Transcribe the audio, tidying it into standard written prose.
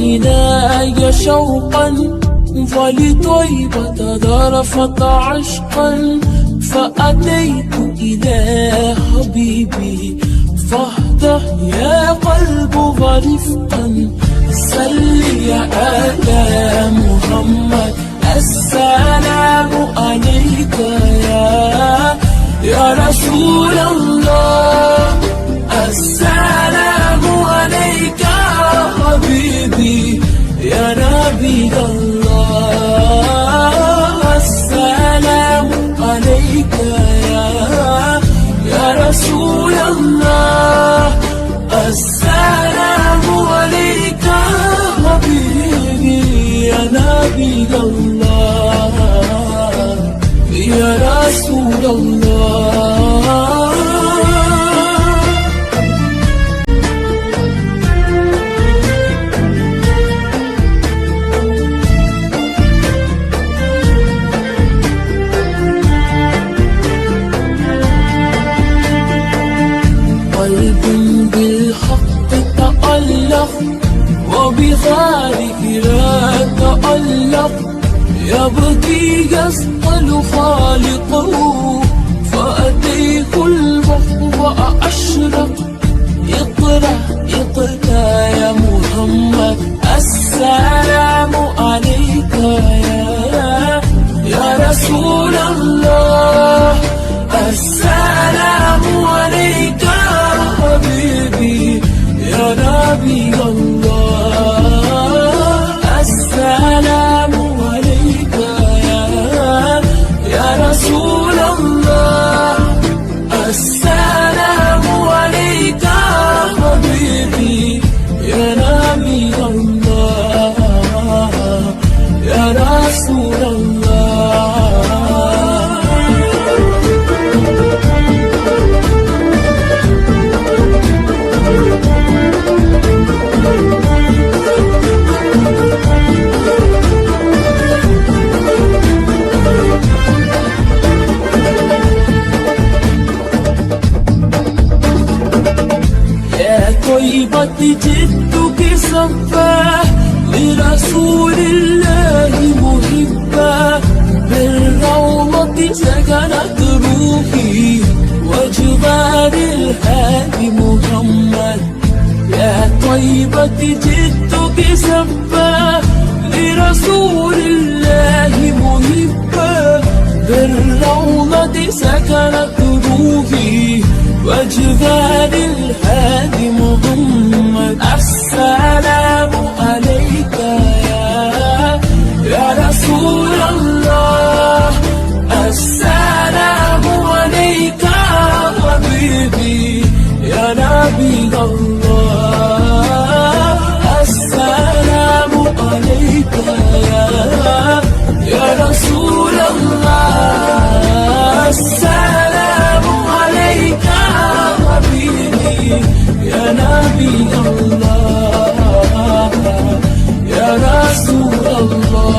عيناي شوقا ولطيبة ذرفت عشقا، فأتيت إلى حبيبي فاهدأ يا قلب ورفقا. صل على محمد السلام عليك يا رسول الله، السلام عليك حبيبي يا نبي الله، السلام عليك يا رسول الله، السلام عليك حبيبي يا نبي الله يا رسول الله. قلب بالحق تألق وبخالق لا تألق، يبكي يسأل خالقه فأتيه البحر وأشرق. اقرأ اقرأ يا محمد السلام عليك يا رسول الله، السلام عليك حبيبي يا نبي الله، السلام عليك يا رسول الله، السلام عليك حبيبي يا نبي الله يا رسول الله. طيبة جدك صفاه لرسول الله محبا، بالروضة سكنت روحي وجبال الهادي محمد. يا طيبة جدك صفاه لرسول الله محبا، بالروضة سكنت روحي وجبال الهادي محمد. السلام عليك يا رسول الله، السلام عليك حبيبي يا نبي الله، السلام عليك يا رسول الله، السلام عليك حبيبي يا نبي الله، يا رسول الله.